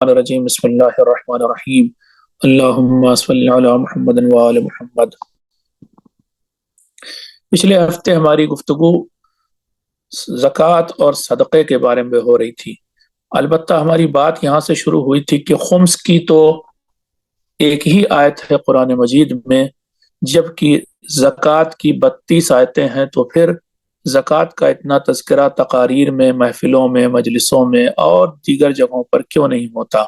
الرجیم بسم اللہ الرحمن الرحیم اللہم صلی علی محمد و آل محمد۔ پچھلے ہفتے ہماری گفتگو زکوٰۃ اور صدقے کے بارے میں ہو رہی تھی۔ البتہ ہماری بات یہاں سے شروع ہوئی تھی کہ خمس کی تو ایک ہی آیت ہے قرآن مجید میں، جبکہ زکوٰۃ کی 32 آیتیں ہیں، تو پھر زکوٰۃ کا اتنا تذکرہ تقاریر میں، محفلوں میں، مجلسوں میں اور دیگر جگہوں پر کیوں نہیں ہوتا؟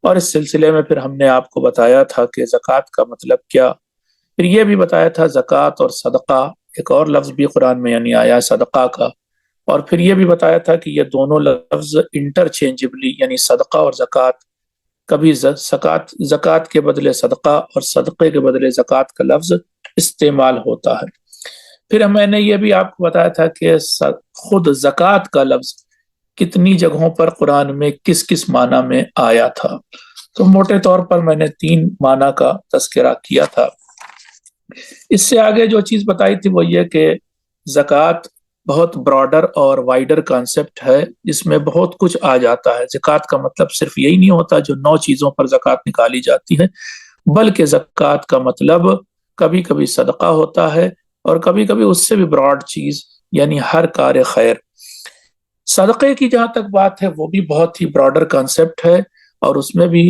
اور اس سلسلے میں پھر ہم نے آپ کو بتایا تھا کہ زکوٰۃ کا مطلب کیا، پھر یہ بھی بتایا تھا زکوٰۃ اور صدقہ ایک اور لفظ بھی قرآن میں یعنی آیا صدقہ کا، اور پھر یہ بھی بتایا تھا کہ یہ دونوں لفظ انٹرچینجبلی یعنی صدقہ اور زکوٰۃ، کبھی زکوٰۃ کے بدلے صدقہ اور صدقے کے بدلے زکوٰۃ کا لفظ استعمال ہوتا ہے۔ پھر میں نے یہ بھی آپ کو بتایا تھا کہ خود زکوٰۃ کا لفظ کتنی جگہوں پر قرآن میں کس کس معنی میں آیا تھا، تو موٹے طور پر میں نے 3 معنی کا تذکرہ کیا تھا۔ اس سے آگے جو چیز بتائی تھی وہ یہ کہ زکوٰۃ بہت براڈر اور وائڈر کانسیپٹ ہے، جس میں بہت کچھ آ جاتا ہے۔ زکوٰۃ کا مطلب صرف یہی نہیں ہوتا جو 9 چیزوں پر زکوٰۃ نکالی جاتی ہے، بلکہ زکوٰۃ کا مطلب کبھی کبھی صدقہ ہوتا ہے اور کبھی کبھی اس سے بھی براڈ چیز یعنی ہر کار خیر۔ صدقے کی جہاں تک بات ہے وہ بھی بہت ہی براڈر کانسیپٹ ہے، اور اس میں بھی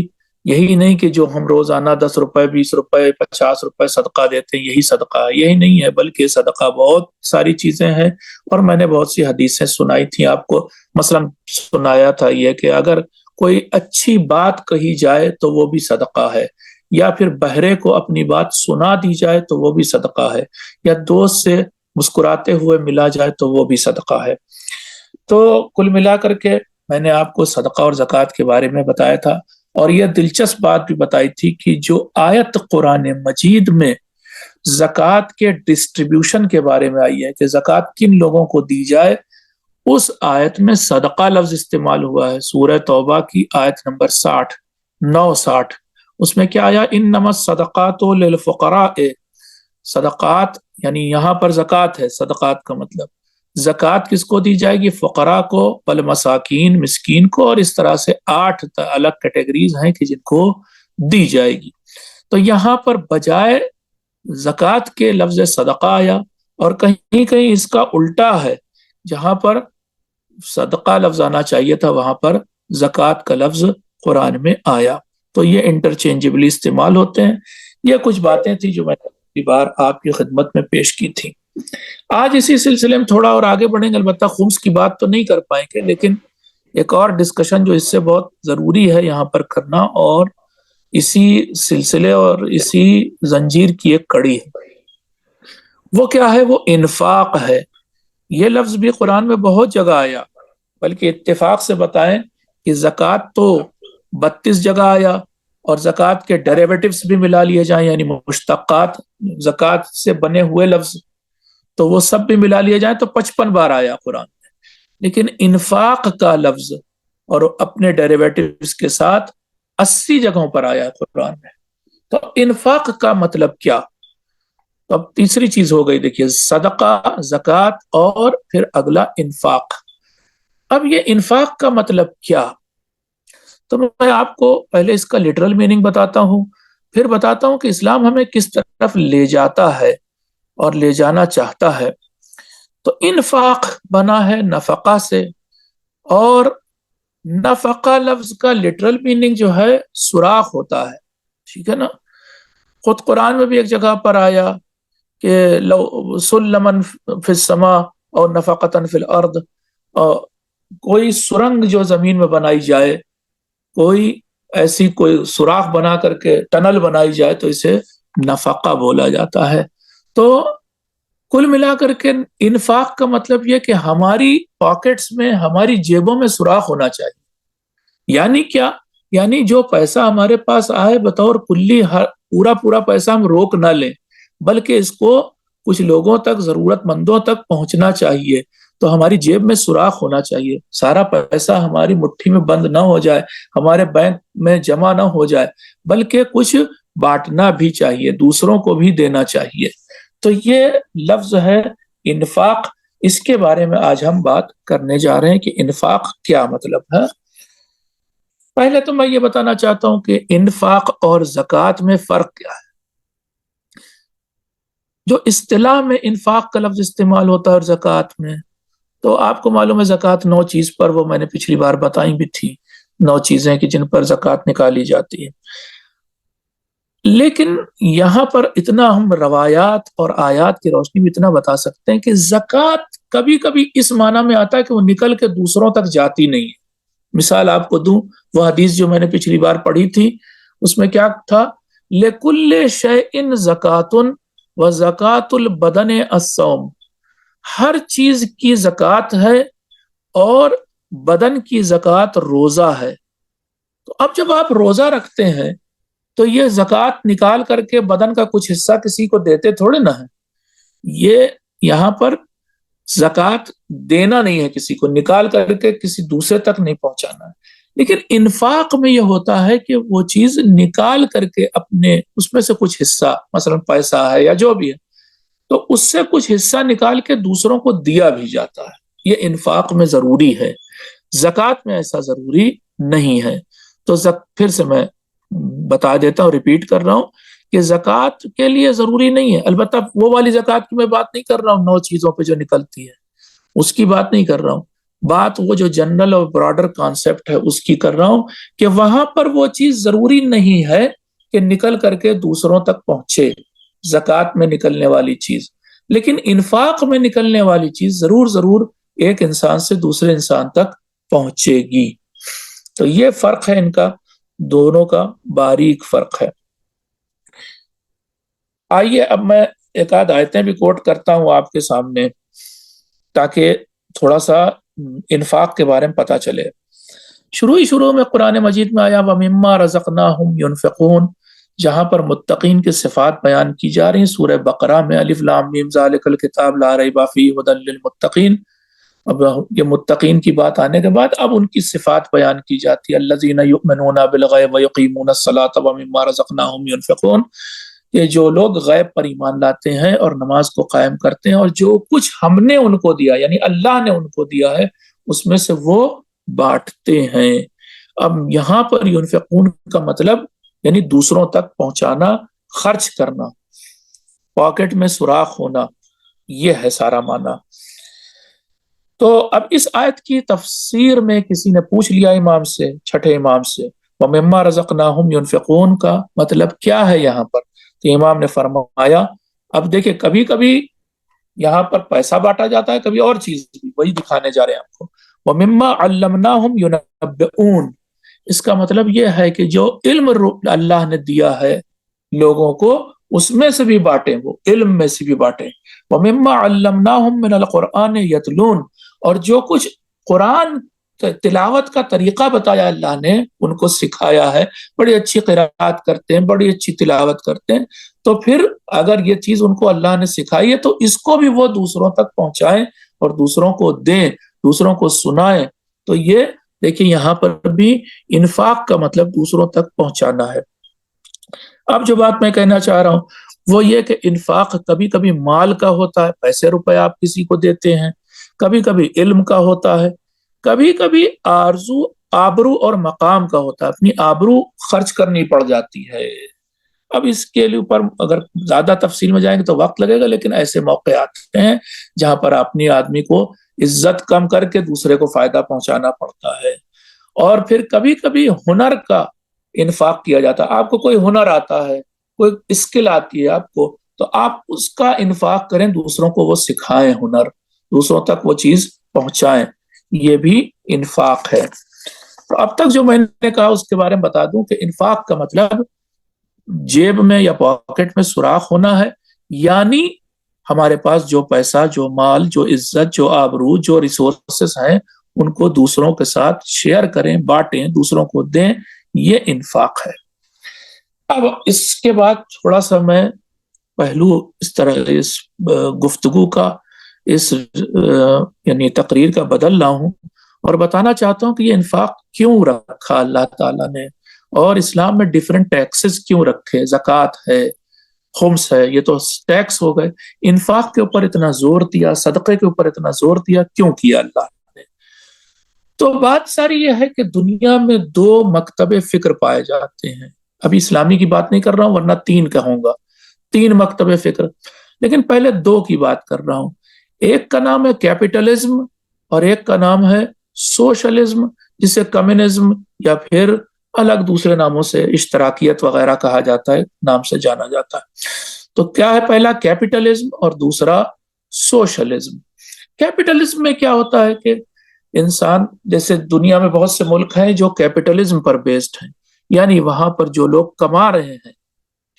یہی نہیں کہ جو ہم روزانہ 10 روپے 20 روپے 50 روپے صدقہ دیتے ہیں یہی صدقہ ہے، یہی نہیں ہے، بلکہ صدقہ بہت ساری چیزیں ہیں۔ اور میں نے بہت سی حدیثیں سنائی تھیں آپ کو، مثلا سنایا تھا یہ کہ اگر کوئی اچھی بات کہی جائے تو وہ بھی صدقہ ہے، یا پھر بہرے کو اپنی بات سنا دی جائے تو وہ بھی صدقہ ہے، یا دوست سے مسکراتے ہوئے ملا جائے تو وہ بھی صدقہ ہے۔ تو کل ملا کر کے میں نے آپ کو صدقہ اور زکوٰۃ کے بارے میں بتایا تھا، اور یہ دلچسپ بات بھی بتائی تھی کہ جو آیت قرآن مجید میں زکوٰۃ کے ڈسٹریبیوشن کے بارے میں آئی ہے کہ زکوٰۃ کن لوگوں کو دی جائے، اس آیت میں صدقہ لفظ استعمال ہوا ہے۔ سورہ توبہ کی آیت نمبر 60 اس میں کیا آیا؟ انما الصدقات للفقراء، صدقات یعنی یہاں پر زکوٰۃ ہے، صدقات کا مطلب زکوٰۃ کس کو دی جائے گی؟ فقراء کو، والمساکین مسکین کو، اور اس طرح سے 8 الگ کیٹیگریز ہیں کہ جن کو دی جائے گی۔ تو یہاں پر بجائے زکوٰۃ کے لفظ صدقہ آیا، اور کہیں کہیں اس کا الٹا ہے، جہاں پر صدقہ لفظ آنا چاہیے تھا وہاں پر زکوٰۃ کا لفظ قرآن میں آیا۔ تو یہ انٹرچینجبلی استعمال ہوتے ہیں۔ یہ کچھ باتیں تھیں جو میں نے پہلی بار آپ کی خدمت میں پیش کی تھی۔ آج اسی سلسلے میں تھوڑا اور آگے بڑھیں گے، البتہ خمس کی بات تو نہیں کر پائیں گے، لیکن ایک اور ڈسکشن جو اس سے بہت ضروری ہے یہاں پر کرنا، اور اسی سلسلے اور اسی زنجیر کی ایک کڑی ہے، وہ کیا ہے؟ وہ انفاق ہے۔ یہ لفظ بھی قرآن میں بہت جگہ آیا، بلکہ اتفاق سے بتائیں کہ زکوٰۃ تو 32 جگہ آیا، اور زکوٰۃ کے ڈیریویٹیوز بھی ملا لیے جائیں یعنی مشتقات زکوٰۃ سے بنے ہوئے لفظ، تو وہ سب بھی ملا لیے جائیں تو 55 بار آیا قرآن میں۔ لیکن انفاق کا لفظ اور اپنے ڈیریویٹیوز کے ساتھ 80 جگہوں پر آیا قرآن میں۔ تو انفاق کا مطلب کیا؟ تو اب تیسری چیز ہو گئی، دیکھیے، صدقہ، زکوٰۃ، اور پھر اگلا انفاق۔ اب یہ انفاق کا مطلب کیا؟ تو میں آپ کو پہلے اس کا لٹرل میننگ بتاتا ہوں، پھر بتاتا ہوں کہ اسلام ہمیں کس طرف لے جاتا ہے اور لے جانا چاہتا ہے۔ تو انفاق بنا ہے نفقہ سے، اور نفقہ لفظ کا لٹرل میننگ جو ہے سوراخ ہوتا ہے، ٹھیک ہے نا؟ خود قرآن میں بھی ایک جگہ پر آیا کہ لو سلمن فی السماء اور نفقتن فی الارض، کوئی سرنگ جو زمین میں بنائی جائے، کوئی ایسی کوئی سوراخ بنا کر کے ٹنل بنائی جائے تو اسے نفقہ بولا جاتا ہے۔ تو کل ملا کر کے انفاق کا مطلب یہ کہ ہماری پاکٹس میں، ہماری جیبوں میں سوراخ ہونا چاہیے۔ یعنی کیا؟ یعنی جو پیسہ ہمارے پاس آئے بطور کلی پورا پیسہ ہم روک نہ لیں، بلکہ اس کو کچھ لوگوں تک، ضرورت مندوں تک پہنچنا چاہیے۔ تو ہماری جیب میں سوراخ ہونا چاہیے، سارا پیسہ ہماری مٹھی میں بند نہ ہو جائے، ہمارے بینک میں جمع نہ ہو جائے، بلکہ کچھ بانٹنا بھی چاہیے، دوسروں کو بھی دینا چاہیے۔ تو یہ لفظ ہے انفاق، اس کے بارے میں آج ہم بات کرنے جا رہے ہیں کہ انفاق کیا مطلب ہے۔ پہلے تو میں یہ بتانا چاہتا ہوں کہ انفاق اور زکوٰۃ میں فرق کیا ہے. جو اصطلاح میں انفاق کا لفظ استعمال ہوتا ہے اور زکوٰۃ میں، تو آپ کو معلوم ہے زکوٰۃ 9 چیز پر، وہ میں نے پچھلی بار بتائی بھی تھی، 9 چیزیں کہ جن پر زکوٰۃ نکالی جاتی ہے. لیکن یہاں پر اتنا ہم روایات اور آیات کی روشنی میں اتنا بتا سکتے ہیں کہ زکوٰۃ کبھی کبھی اس معنی میں آتا ہے کہ وہ نکل کے دوسروں تک جاتی نہیں ہے. مثال آپ کو دوں، وہ حدیث جو میں نے پچھلی بار پڑھی تھی، اس میں کیا تھا؟ لِكُلِّ شَيْءٍ زَكَاةٌ وَزَكَاةُ الْبَدَنِ الصَّوْمُ، ہر چیز کی زکوٰۃ ہے اور بدن کی زکوٰۃ روزہ ہے. تو اب جب آپ روزہ رکھتے ہیں تو یہ زکوٰۃ نکال کر کے بدن کا کچھ حصہ کسی کو دیتے تھوڑے نہ ہے. یہ یہاں پر زکوٰۃ دینا نہیں ہے، کسی کو نکال کر کے کسی دوسرے تک نہیں پہنچانا ہے. لیکن انفاق میں یہ ہوتا ہے کہ وہ چیز نکال کر کے اپنے اس میں سے کچھ حصہ، مثلا پیسہ ہے یا جو بھی ہے، تو اس سے کچھ حصہ نکال کے دوسروں کو دیا بھی جاتا ہے. یہ انفاق میں ضروری ہے، زکوٰۃ میں ایسا ضروری نہیں ہے. تو پھر سے میں بتا دیتا ہوں، ریپیٹ کر رہا ہوں کہ زکوٰۃ کے لیے ضروری نہیں ہے. البتہ وہ والی زکوٰۃ کی میں بات نہیں کر رہا ہوں 9 چیزوں پہ جو نکلتی ہے، اس کی بات نہیں کر رہا ہوں. بات وہ جو جنرل اور براڈر کانسیپٹ ہے اس کی کر رہا ہوں کہ وہاں پر وہ چیز ضروری نہیں ہے کہ نکل کر کے دوسروں تک پہنچے، زکوٰۃ میں نکلنے والی چیز. لیکن انفاق میں نکلنے والی چیز ضرور ایک انسان سے دوسرے انسان تک پہنچے گی. تو یہ فرق ہے ان کا، دونوں کا باریک فرق ہے. آئیے اب میں ایک آدھ آیتیں بھی کوٹ کرتا ہوں آپ کے سامنے تاکہ تھوڑا سا انفاق کے بارے میں پتہ چلے. شروع میں قرآن مجید میں آیا وَمِمَّا رَزَقْنَاهُمْ يُنْفِقُونَ، جہاں پر متقین کی صفات بیان کی جا رہی ہیں. سورہ بقرہ میں الف لام میم ذالک الکتاب لا ریب فیہ ھدی للمتقین. اب یہ متقین کی بات آنے کے بعد اب ان کی صفات بیان کی جاتی ہے. الذین یؤمنون بالغیب ویقیمون الصلاۃ ومما رزقناہم ینفقون، کہ جو لوگ غیب پر ایمان لاتے ہیں اور نماز کو قائم کرتے ہیں، اور جو کچھ ہم نے ان کو دیا یعنی اللہ نے ان کو دیا ہے اس میں سے وہ بانٹتے ہیں. اب یہاں پر ینفقون کا مطلب یعنی دوسروں تک پہنچانا، خرچ کرنا، پاکٹ میں سوراخ ہونا، یہ ہے سارا معنی. تو اب اس آیت کی تفسیر میں کسی نے پوچھ لیا امام سے، چھٹے امام سے، وَمِمَّا رَزَقْنَاهُمْ يُنْفِقُونَ کا مطلب کیا ہے یہاں پر؟ تو امام نے فرمایا، اب دیکھیں کبھی کبھی یہاں پر پیسہ بانٹا جاتا ہے، کبھی اور چیز بھی، وہی دکھانے جا رہے ہیں آپ کو. وَمِمَّا عَلَّمْنَاهُمْ يُنَبِّئُونَ، اس کا مطلب یہ ہے کہ جو علم اللہ نے دیا ہے لوگوں کو اس میں سے بھی بانٹیں، وہ علم میں سے بھی بانٹیں. وَمِمَّا عَلَّمْنَاهُمْ مِنَ الْقُرْآنِ يَتْلُونَ، اور جو کچھ قرآن تلاوت کا طریقہ بتایا اللہ نے، ان کو سکھایا ہے، بڑی اچھی قرات کرتے ہیں، بڑی اچھی تلاوت کرتے ہیں. تو پھر اگر یہ چیز ان کو اللہ نے سکھائی ہے تو اس کو بھی وہ دوسروں تک پہنچائیں اور دوسروں کو دیں، دوسروں کو سنائیں. تو یہ دیکھیں یہاں پر بھی انفاق کا مطلب دوسروں تک پہنچانا ہے. اب جو بات میں کہنا چاہ رہا ہوں وہ یہ کہ انفاق کبھی کبھی مال کا ہوتا ہے، پیسے روپے آپ کسی کو دیتے ہیں، کبھی کبھی علم کا ہوتا ہے، کبھی کبھی آبرو اور مقام کا ہوتا ہے، اپنی آبرو خرچ کرنی پڑ جاتی ہے. اب اس کے اوپر اگر زیادہ تفصیل میں جائیں گے تو وقت لگے گا، لیکن ایسے موقع آتے ہیں جہاں پر اپنی آدمی کو عزت کم کر کے دوسرے کو فائدہ پہنچانا پڑتا ہے. اور پھر کبھی کبھی ہنر کا انفاق کیا جاتا ہے. آپ کو کوئی ہنر آتا ہے، کوئی اسکل آتی ہے آپ کو، تو آپ اس کا انفاق کریں، دوسروں کو وہ سکھائیں، ہنر دوسروں تک وہ چیز پہنچائیں، یہ بھی انفاق ہے. تو اب تک جو میں نے کہا اس کے بارے میں بتا دوں کہ انفاق کا مطلب جیب میں یا پاکٹ میں سوراخ ہونا ہے، یعنی ہمارے پاس جو پیسہ، جو مال، جو عزت، جو آبرو، جو ریسورسز ہیں ان کو دوسروں کے ساتھ شیئر کریں، بانٹیں، دوسروں کو دیں، یہ انفاق ہے. اب اس کے بعد تھوڑا سا میں پہلو اس طرح اس گفتگو کا، اس یعنی تقریر کا بدل رہا ہوں اور بتانا چاہتا ہوں کہ یہ انفاق کیوں رکھا اللہ تعالیٰ نے، اور اسلام میں ڈیفرنٹ ٹیکسز کیوں رکھے، زکوٰۃ ہے، خمس ہے، یہ تو ٹیکس ہو گئے، انفاق کے اوپر اتنا زور دیا، صدقے کے اوپر اتنا زور دیا، کیوں کیا اللہ نے؟ تو بات ساری یہ ہے کہ دنیا میں دو مکتب فکر پائے جاتے ہیں. ابھی اسلامی کی بات نہیں کر رہا ہوں ورنہ تین کہوں گا, تین مکتب فکر, لیکن پہلے دو کی بات کر رہا ہوں. ایک کا نام ہے کیپٹلزم اور ایک کا نام ہے سوشلزم, جسے کمیونزم یا پھر الگ دوسرے ناموں سے اشتراکیت وغیرہ کہا جاتا ہے, نام سے جانا جاتا ہے. تو کیا ہے, پہلا کیپٹلزم اور دوسرا سوشلزم. کیپٹلزم میں کیا ہوتا ہے کہ انسان, جیسے دنیا میں بہت سے ملک ہیں جو کیپٹلزم پر بیسڈ ہیں, یعنی وہاں پر جو لوگ کما رہے ہیں,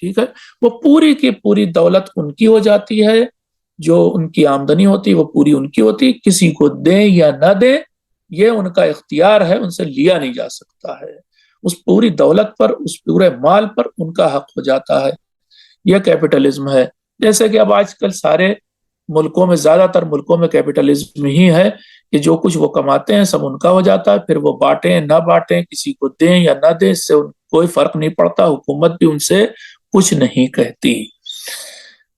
ٹھیک ہے, وہ پوری کی پوری دولت ان کی ہو جاتی ہے, جو ان کی آمدنی ہوتی وہ پوری ان کی ہوتی, کسی کو دیں یا نہ دیں یہ ان کا اختیار ہے, ان سے لیا نہیں جا سکتا ہے. اس پوری دولت پر, اس پورے مال پر ان کا حق ہو جاتا ہے. یہ کیپٹلزم ہے. جیسے کہ اب آج کل سارے ملکوں میں, زیادہ تر ملکوں میں کیپٹلزم ہی ہے کہ جو کچھ وہ کماتے ہیں سب ان کا ہو جاتا ہے, پھر وہ بانٹیں نہ بانٹیں, کسی کو دیں یا نہ دیں, اس سے کوئی فرق نہیں پڑتا, حکومت بھی ان سے کچھ نہیں کہتی.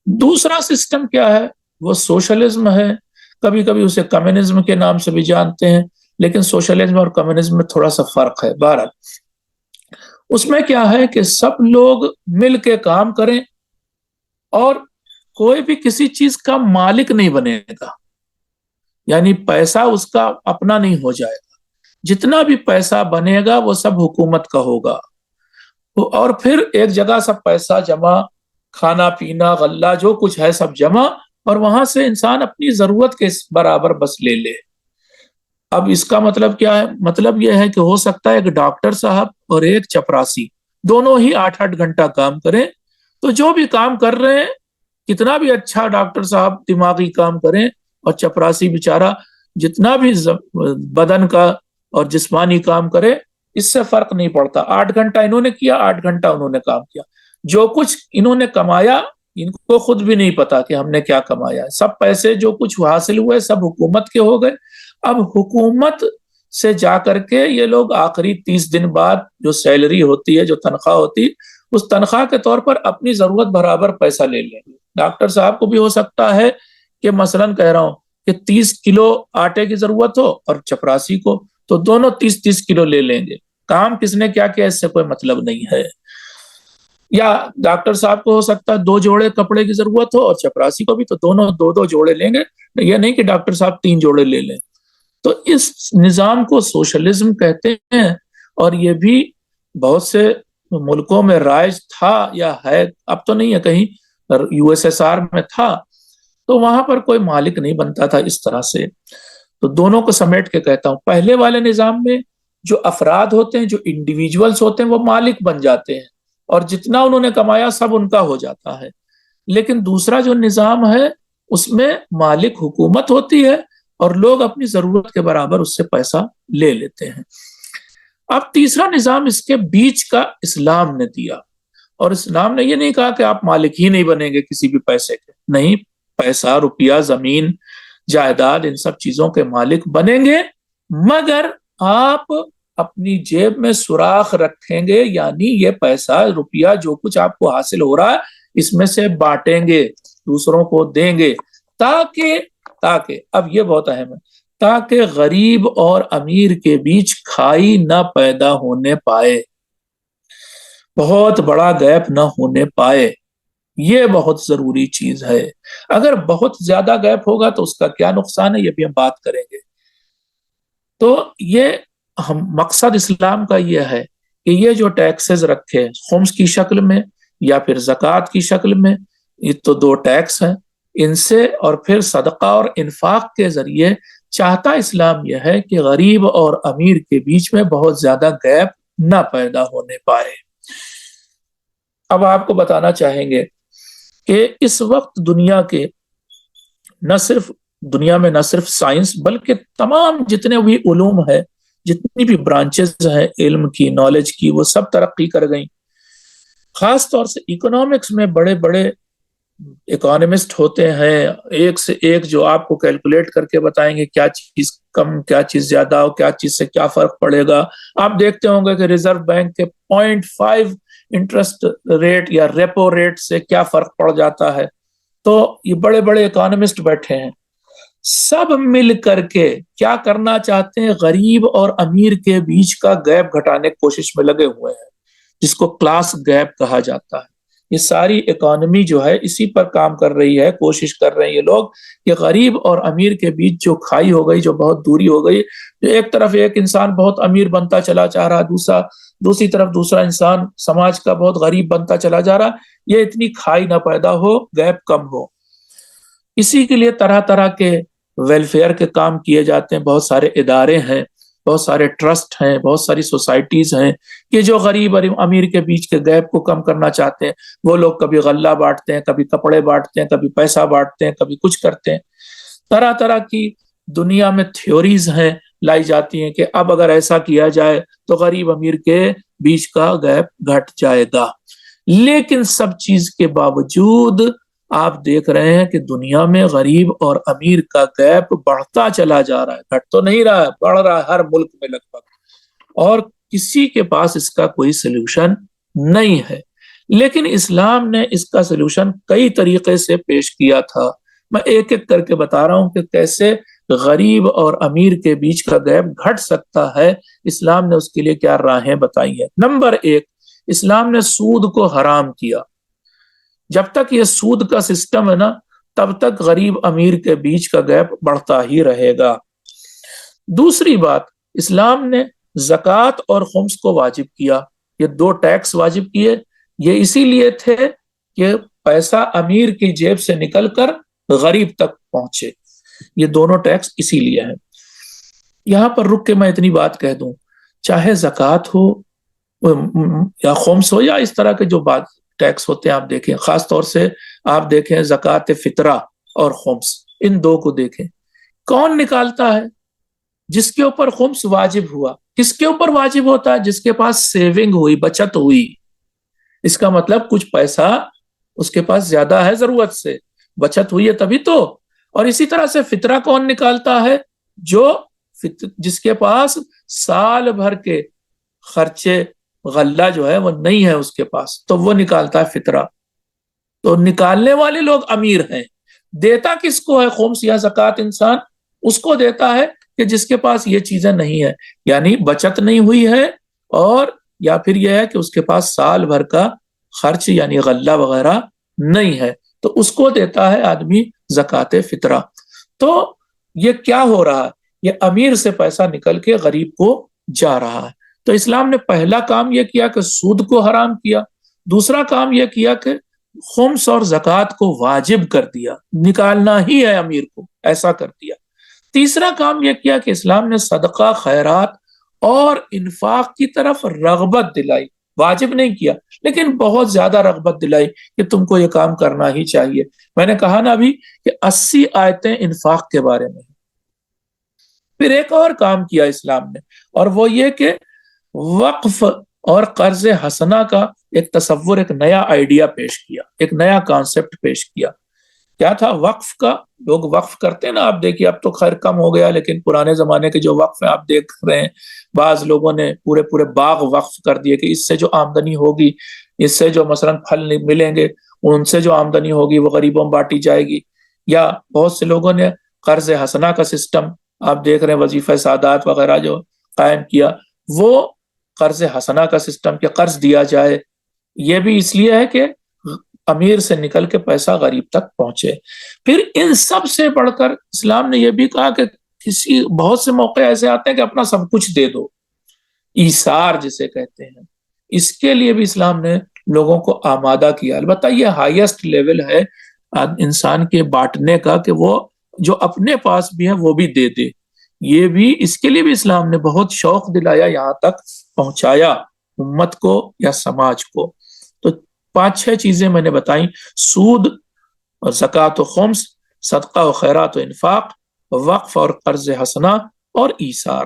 دوسرا سسٹم کیا ہے, وہ سوشلزم ہے. کبھی کبھی اسے کمیونزم کے نام سے بھی جانتے ہیں, لیکن سوشلزم اور کمیونزم میں تھوڑا سا فرق ہے. بہرحال اس میں کیا ہے کہ سب لوگ مل کے کام کریں اور کوئی بھی کسی چیز کا مالک نہیں بنے گا, یعنی پیسہ اس کا اپنا نہیں ہو جائے گا. جتنا بھی پیسہ بنے گا وہ سب حکومت کا ہوگا, اور پھر ایک جگہ سب پیسہ جمع, کھانا پینا غلہ جو کچھ ہے سب جمع, اور وہاں سے انسان اپنی ضرورت کے برابر بس لے لے. اب اس کا مطلب کیا ہے, مطلب یہ ہے کہ ہو سکتا ہے ایک ڈاکٹر صاحب اور ایک چپراسی دونوں ہی 8-8 گھنٹہ کام کریں, تو جو بھی کام کر رہے ہیں, کتنا بھی اچھا ڈاکٹر صاحب دماغی کام کریں اور چپراسی بیچارہ جتنا بھی بدن کا اور جسمانی کام کرے, اس سے فرق نہیں پڑتا. 8 گھنٹہ انہوں نے کیا, 8 گھنٹہ انہوں نے کام کیا. جو کچھ انہوں نے کمایا ان کو خود بھی نہیں پتا کہ ہم نے کیا کمایا ہے. سب پیسے جو کچھ حاصل ہوئے سب حکومت کے ہو گئے. اب حکومت سے جا کر کے یہ لوگ آخری 30 دن بعد جو سیلری ہوتی ہے, جو تنخواہ ہوتی ہے, اس تنخواہ کے طور پر اپنی ضرورت برابر پیسہ لے لیں گے. ڈاکٹر صاحب کو بھی ہو سکتا ہے کہ مثلاً کہہ رہا ہوں کہ 30 کلو آٹے کی ضرورت ہو, اور چپراسی کو تو دونوں 30-30 کلو لے لیں گے. کام کس نے کیا کیا اس سے کوئی مطلب نہیں ہے. یا ڈاکٹر صاحب کو ہو سکتا ہے 2 جوڑے کپڑے کی ضرورت ہو, اور چپراسی کو بھی, تو دونوں 2-2 جوڑے لیں گے. یہ نہیں کہ ڈاکٹر صاحب 3 جوڑے لے لیں. تو اس نظام کو سوشلزم کہتے ہیں, اور یہ بھی بہت سے ملکوں میں رائج تھا یا ہے, اب تو نہیں ہے, کہیں USSR میں تھا. تو وہاں پر کوئی مالک نہیں بنتا تھا اس طرح سے. تو دونوں کو سمیٹ کے کہتا ہوں, پہلے والے نظام میں جو افراد ہوتے ہیں, جو انڈیویجولز ہوتے ہیں, وہ مالک بن جاتے ہیں, اور جتنا انہوں نے کمایا سب ان کا ہو جاتا ہے. لیکن دوسرا جو نظام ہے اس میں مالک حکومت ہوتی ہے, اور لوگ اپنی ضرورت کے برابر اس سے پیسہ لے لیتے ہیں. اب تیسرا نظام اس کے بیچ کا اسلام نے دیا, اور اسلام نے یہ نہیں کہا کہ آپ مالک ہی نہیں بنیں گے کسی بھی پیسے کے. نہیں, پیسہ, روپیہ, زمین, جائیداد, ان سب چیزوں کے مالک بنیں گے, مگر آپ اپنی جیب میں سوراخ رکھیں گے, یعنی یہ پیسہ روپیہ جو کچھ آپ کو حاصل ہو رہا ہے اس میں سے بانٹیں گے, دوسروں کو دیں گے, تاکہ اب یہ بہت اہم ہے, تاکہ غریب اور امیر کے بیچ کھائی نہ پیدا ہونے پائے, بہت بڑا گیپ نہ ہونے پائے. یہ بہت ضروری چیز ہے. اگر بہت زیادہ گیپ ہوگا تو اس کا کیا نقصان ہے, یہ بھی ہم بات کریں گے. تو یہ مقصد اسلام کا یہ ہے کہ یہ جو ٹیکسز رکھے خمس کی شکل میں یا پھر زکوٰۃ کی شکل میں, یہ تو 2 ٹیکس ہیں, ان سے اور پھر صدقہ اور انفاق کے ذریعے چاہتا اسلام یہ ہے کہ غریب اور امیر کے بیچ میں بہت زیادہ گیپ نہ پیدا ہونے پائے. اب آپ کو بتانا چاہیں گے کہ اس وقت دنیا میں نہ صرف سائنس بلکہ تمام جتنے بھی علوم ہے, جتنی بھی برانچز ہیں علم کی, نالج کی, وہ سب ترقی کر گئیں. خاص طور سے اکنامکس میں بڑے بڑے اکانومسٹ ہوتے ہیں, ایک سے ایک, جو آپ کو کیلکولیٹ کر کے بتائیں گے کیا چیز کم, کیا چیز زیادہ, ہو کیا چیز سے کیا فرق پڑے گا. آپ دیکھتے ہوں گے کہ ریزرو بینک کے 0.5 انٹرسٹ ریٹ یا ریپو ریٹ سے کیا فرق پڑ جاتا ہے. تو یہ بڑے بڑے اکانومسٹ بیٹھے ہیں. سب مل کر کے کیا کرنا چاہتے ہیں؟ غریب اور امیر کے بیچ کا گیپ گھٹانے کی کوشش میں لگے ہوئے ہیں، جس کو کلاس گیپ کہا جاتا ہے۔ یہ ساری اکانومی جو ہے اسی پر کام کر رہی ہے، کوشش کر رہے ہیں یہ لوگ کہ غریب اور امیر کے بیچ جو کھائی ہو گئی، جو بہت دوری ہو گئی، جو ایک طرف ایک انسان بہت امیر بنتا چلا جا رہا، دوسری طرف دوسرا انسان سماج کا بہت غریب بنتا چلا جا رہا، یہ اتنی کھائی نہ پیدا ہو، گیپ کم ہو۔ اسی کے لیے طرح طرح کے ویلفیئر کے کام کیے جاتے ہیں، بہت سارے ادارے ہیں، بہت سارے ٹرسٹ ہیں، بہت ساری سوسائٹیز ہیں کہ جو غریب اور امیر کے بیچ کے گیپ کو کم کرنا چاہتے ہیں۔ وہ لوگ کبھی غلہ بانٹتے ہیں، کبھی کپڑے بانٹتے ہیں، کبھی پیسہ بانٹتے ہیں، کبھی کچھ کرتے ہیں۔ طرح طرح کی دنیا میں تھیوریز ہیں، لائی جاتی ہیں کہ اب اگر ایسا کیا جائے تو غریب امیر کے بیچ کا گیپ گھٹ جائے گا۔ لیکن سب چیز کے باوجود آپ دیکھ رہے ہیں کہ دنیا میں غریب اور امیر کا گیپ بڑھتا چلا جا رہا ہے، گھٹ تو نہیں رہا ہے، بڑھ رہا ہے ہر ملک میں لگ بھگ، اور کسی کے پاس اس کا کوئی سلوشن نہیں ہے۔ لیکن اسلام نے اس کا سلوشن کئی طریقے سے پیش کیا تھا۔ میں ایک ایک کر کے بتا رہا ہوں کہ کیسے غریب اور امیر کے بیچ کا گیپ گھٹ سکتا ہے، اسلام نے اس کے لیے کیا راہیں بتائی ہیں۔ نمبر ایک، اسلام نے سود کو حرام کیا۔ جب تک یہ سود کا سسٹم ہے نا، تب تک غریب امیر کے بیچ کا گیپ بڑھتا ہی رہے گا۔ دوسری بات، اسلام نے زکوٰۃ اور خمس کو واجب کیا۔ یہ دو ٹیکس واجب کیے، یہ اسی لیے تھے کہ پیسہ امیر کی جیب سے نکل کر غریب تک پہنچے۔ یہ دونوں ٹیکس اسی لیے ہیں۔ یہاں پر رک کے میں اتنی بات کہہ دوں، چاہے زکوٰۃ ہو یا خمس ہو یا اس طرح کے جو بات ٹیکس ہوتے ہیں، آپ دیکھیں خاص طور سے آپ دیکھیں زکوٰۃ فطرہ اور خمس، ان دو کو دیکھیں، کون نکالتا ہے؟ جس کے اوپر خمس واجب ہوا۔ کس کے اوپر واجب ہوتا ہے؟ جس کے پاس سیونگ ہوئی، بچت ہوئی۔ اس کا مطلب کچھ پیسہ اس کے پاس زیادہ ہے ضرورت سے، بچت ہوئی ہے تبھی تو۔ اور اسی طرح سے فطرہ کون نکالتا ہے؟ جس کے پاس سال بھر کے خرچے غلہ جو ہے وہ نہیں ہے اس کے پاس، تو وہ نکالتا ہے فطرہ۔ تو نکالنے والے لوگ امیر ہیں۔ دیتا کس کو ہے خمس یا زکوٰۃ؟ انسان اس کو دیتا ہے کہ جس کے پاس یہ چیزیں نہیں ہے، یعنی بچت نہیں ہوئی ہے، اور یا پھر یہ ہے کہ اس کے پاس سال بھر کا خرچ یعنی غلہ وغیرہ نہیں ہے، تو اس کو دیتا ہے آدمی زکوٰۃ فطرہ۔ تو یہ کیا ہو رہا ہے؟ یہ امیر سے پیسہ نکل کے غریب کو جا رہا ہے۔ تو اسلام نے پہلا کام یہ کیا کہ سود کو حرام کیا، دوسرا کام یہ کیا کہ خمس اور زکوٰۃ کو واجب کر دیا، نکالنا ہی ہے امیر کو، ایسا کر دیا۔ تیسرا کام یہ کیا کہ اسلام نے صدقہ، خیرات اور انفاق کی طرف رغبت دلائی، واجب نہیں کیا لیکن بہت زیادہ رغبت دلائی کہ تم کو یہ کام کرنا ہی چاہیے۔ میں نے کہا نا ابھی کہ 80 آیتیں انفاق کے بارے میں۔ پھر ایک اور کام کیا اسلام نے، اور وہ یہ کہ وقف اور قرض حسنہ کا ایک تصور، ایک نیا آئیڈیا پیش کیا، ایک نیا کانسیپٹ پیش کیا۔ کیا تھا؟ وقف کا۔ لوگ وقف کرتے ہیں نا، آپ دیکھیے اب تو خیر کم ہو گیا، لیکن پرانے زمانے کے جو وقف ہیں آپ دیکھ رہے ہیں، بعض لوگوں نے پورے پورے باغ وقف کر دیے کہ اس سے جو آمدنی ہوگی، اس سے جو مثلا پھل ملیں گے، ان سے جو آمدنی ہوگی وہ غریبوں میں بانٹی جائے گی۔ یا بہت سے لوگوں نے قرض حسنہ کا سسٹم آپ دیکھ رہے ہیں، وظیفہ سعادات وغیرہ جو قائم کیا، وہ قرض حسنہ کا سسٹم کہ قرض دیا جائے۔ یہ بھی اس لیے ہے کہ امیر سے نکل کے پیسہ غریب تک پہنچے۔ پھر ان سب سے بڑھ کر اسلام نے یہ بھی کہا کہ بہت سے موقع ایسے آتے ہیں کہ اپنا سب کچھ دے دو، ایثار جسے کہتے ہیں، اس کے لیے بھی اسلام نے لوگوں کو آمادہ کیا۔ البتہ یہ ہائیسٹ لیول ہے انسان کے بانٹنے کا کہ وہ جو اپنے پاس بھی ہے وہ بھی دے دے۔ یہ بھی اس کے لیے بھی اسلام نے بہت شوق دلایا، یہاں تک پہنچایا امت کو یا سماج کو۔ تو 5-6 چیزیں میں نے بتائیں: سود اور زکوٰۃ و خمس، صدقہ و خیرات و انفاق، وقف اور قرض حسنہ، اور ایثار۔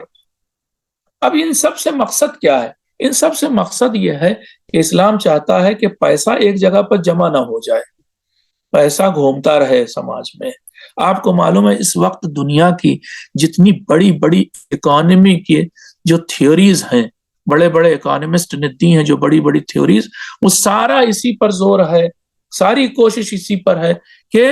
اب ان سب سے مقصد کیا ہے؟ ان سب سے مقصد یہ ہے کہ اسلام چاہتا ہے کہ پیسہ ایک جگہ پر جمع نہ ہو جائے، پیسہ گھومتا رہے سماج میں۔ آپ کو معلوم ہے اس وقت دنیا کی جتنی بڑی بڑی اکانومی کے جو تھیوریز ہیں، بڑے بڑے اکانومسٹ نے دی ہیں جو بڑی بڑی تھیوریز، وہ سارا اسی پر زور ہے، ساری کوشش اسی پر ہے کہ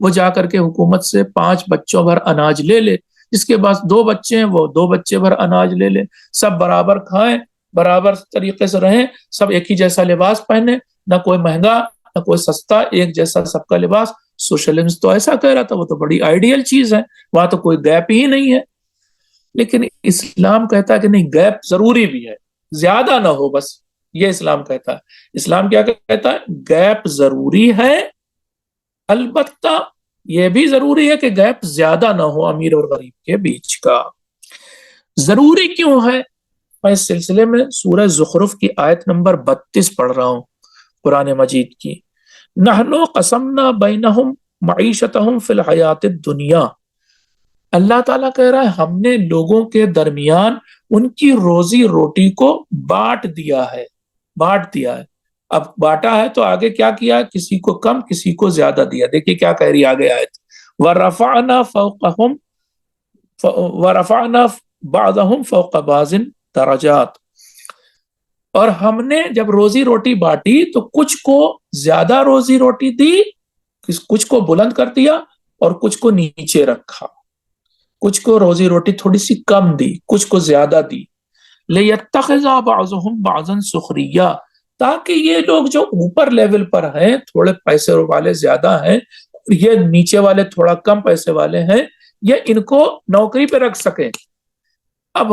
وہ جا کر کے حکومت سے 5 بچوں بھر اناج لے لے، جس کے پاس 2 بچے ہیں وہ 2 بچے بھر اناج لے لے، سب برابر کھائیں، برابر طریقے سے رہیں، سب ایک ہی جیسا لباس پہنے، نہ کوئی مہنگا نہ کوئی سستا، ایک جیسا سب کا لباس۔ سوشلزم تو ایسا کہہ رہا تھا، وہ تو بڑی آئیڈیل چیز ہے، وہاں تو کوئی گیپ ہی نہیں ہے۔ لیکن اسلام کہتا ہے کہ نہیں، گیپ ضروری بھی ہے، زیادہ نہ ہو، بس یہ اسلام کہتا ہے۔ اسلام کیا کہتا ہے؟ گیپ ضروری ہے، البتہ یہ بھی ضروری ہے کہ گیپ زیادہ نہ ہو امیر اور غریب کے بیچ کا۔ ضروری کیوں ہے؟ میں اس سلسلے میں سورہ زخرف کی آیت نمبر 32 پڑھ رہا ہوں قرآن مجید کی۔ نحنو قسمنا بینہم معیشتہم فی الحیات الدنیا، اللہ تعالیٰ کہہ رہا ہے ہم نے لوگوں کے درمیان ان کی روزی روٹی کو بانٹ دیا ہے، بانٹ دیا ہے۔ اب بانٹا ہے تو آگے کیا کیا؟ کسی کو کم کسی کو زیادہ دیا۔ دیکھیے کیا کہہ رہی آگے آیت، وَرَفَعْنَا فَوْقَهُمْ وَرَفَعْنَا بَعْضَهُمْ فَوْقَ بَعْضٍ درجات، اور ہم نے جب روزی روٹی بانٹی تو کچھ کو زیادہ روزی روٹی دی، کچھ کو بلند کر دیا اور کچھ کو نیچے رکھا، کچھ کو روزی روٹی تھوڑی سی کم دی، کچھ کو زیادہ دی۔ لِيَتَّخِذَ بَعْضُهُمْ بَعْضًا سُخْرِيًّا، تاکہ یہ لوگ جو اوپر لیول پر ہیں، تھوڑے پیسے والے زیادہ ہیں، یہ نیچے والے تھوڑا کم پیسے والے ہیں، یہ ان کو نوکری پہ رکھ سکیں۔ اب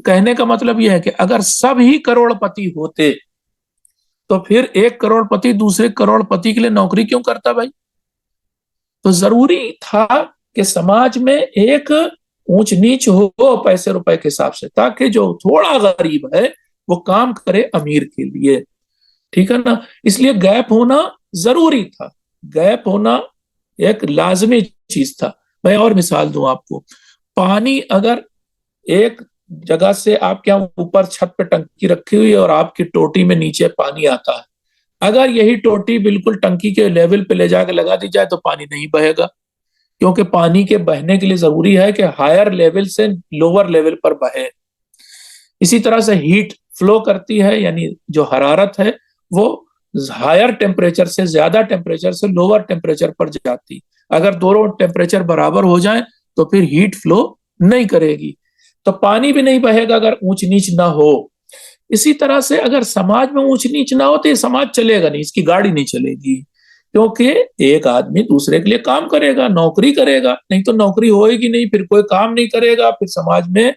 کہنے کا مطلب یہ ہے کہ اگر سب ہی کروڑ پتی ہوتے تو پھر ایک کروڑ پتی دوسرے کروڑ پتی کے لیے نوکری کیوں کرتا بھائی؟ تو ضروری تھا کہ سماج میں ایک اونچ نیچ ہو پیسے روپے کے حساب سے، تاکہ جو تھوڑا غریب ہے وہ کام کرے امیر کے لیے، ٹھیک ہے نا؟ اس لیے گیپ ہونا ضروری تھا، گیپ ہونا ایک لازمی چیز تھا۔ میں اور مثال دوں آپ کو، پانی اگر ایک جگہ سے آپ کے اوپر چھت پہ ٹنکی رکھی ہوئی ہے اور آپ کی ٹوٹی میں نیچے پانی آتا ہے، اگر یہی ٹوٹی بالکل ٹنکی کے لیول پہ لے جا کے لگا دی جائے تو پانی نہیں بہے گا، کیونکہ پانی کے بہنے کے لیے ضروری ہے کہ ہائر لیول سے لوور لیول پر بہے۔ اسی طرح سے ہیٹ فلو کرتی ہے، یعنی جو حرارت ہے وہ ہائر ٹیمپریچر سے زیادہ ٹیمپریچر سے لوور ٹیمپریچر پر جاتی، اگر دونوں ٹیمپریچر برابر ہو جائیں تو پھر ہیٹ فلو نہیں کرے گی، تو پانی بھی نہیں بہے گا اگر اونچ نیچ نہ ہو۔ اسی طرح سے اگر سماج میں اونچ نیچ نہ ہو تو یہ سماج چلے گا نہیں، اس کی گاڑی نہیں چلے گی، کیونکہ ایک آدمی دوسرے کے لیے کام کرے گا، نوکری کرے گا، نہیں تو نوکری ہوئے گی نہیں، پھر کوئی کام نہیں کرے گا، پھر سماج میں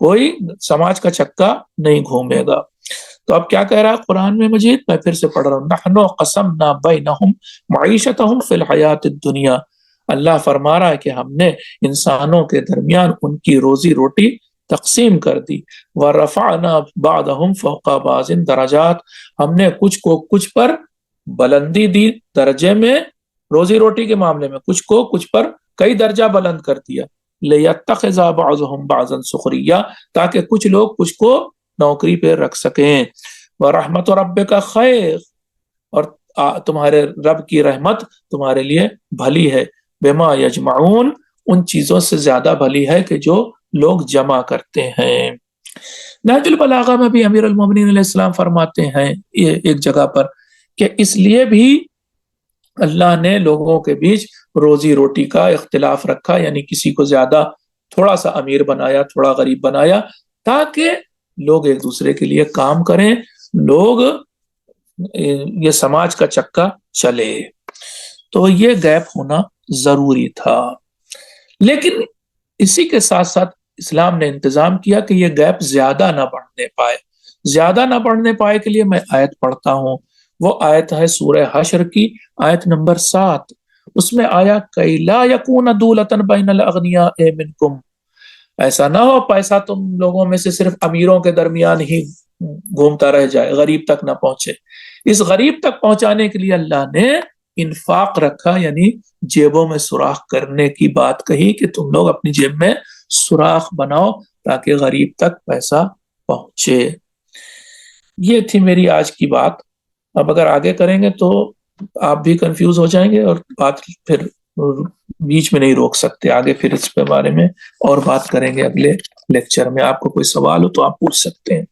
کوئی سماج کا چکا نہیں گھومے گا۔ تو اب کیا کہہ رہا ہے قرآن میں مجید؟ میں پھر سے پڑھ رہا ہوں، نحنو قسمنا بینہم معیشتہم فی الحیات الدنیا، اللہ فرما رہا ہے کہ ہم نے انسانوں کے درمیان ان کی روزی روٹی تقسیم کر دی، وَرَفَعْنَا بَعْضَهُمْ فَوْقَ بَعْضٍ درجات، ہم نے کچھ کو کچھ پر بلندی دی درجے میں، روزی روٹی کے معاملے میں کچھ کو کچھ پر کئی درجہ بلند کر دیا، لِيَتَّخِذَ بَعْضُهُمْ بَعْضًا سُخْرِيًّا، تاکہ کچھ لوگ کچھ کو نوکری پہ رکھ سکیں۔ وَرَحْمَتُ رَبِّكَ خَيْرٌ، اور تمہارے رب کی رحمت تمہارے لیے بھلی ہے، بِمَا يَجْمَعُونَ، ان چیزوں سے زیادہ بھلی ہے کہ جو لوگ جمع کرتے ہیں۔ نہج البلاغہ میں بھی امیر المومنین علیہ السلام فرماتے ہیں ایک جگہ پر کہ اس لیے بھی اللہ نے لوگوں کے بیچ روزی روٹی کا اختلاف رکھا، یعنی کسی کو زیادہ تھوڑا سا امیر بنایا، تھوڑا غریب بنایا، تاکہ لوگ ایک دوسرے کے لیے کام کریں، لوگ یہ سماج کا چکا چلے۔ تو یہ گیپ ہونا ضروری تھا، لیکن اسی کے ساتھ ساتھ اسلام نے انتظام کیا کہ یہ گیپ زیادہ نہ بڑھنے پائے۔ زیادہ نہ بڑھنے پائے کے لیے میں آیت پڑھتا ہوں، وہ آیت ہے سورہ حشر کی آیت نمبر 7، اس میں آیا کَإِ لَا يَكُونَ دُولَةً بَيْنَ الْأَغْنِيَاءِ مِنْكُمْ، ایسا نہ ہو پیسہ تم لوگوں میں سے صرف امیروں کے درمیان ہی گھومتا رہ جائے، غریب تک نہ پہنچے۔ اس غریب تک پہنچانے کے لیے اللہ نے انفاق رکھا، یعنی جیبوں میں سوراخ کرنے کی بات کہی کہ تم لوگ اپنی جیب میں سوراخ بناؤ تاکہ غریب تک پیسہ پہنچے۔ یہ تھی میری آج کی بات۔ اب اگر آگے کریں گے تو آپ بھی کنفیوز ہو جائیں گے اور بات پھر بیچ میں نہیں روک سکتے، آگے پھر اس کے بارے میں اور بات کریں گے اگلے لیکچر میں۔ آپ کو کوئی سوال ہو تو آپ پوچھ سکتے ہیں۔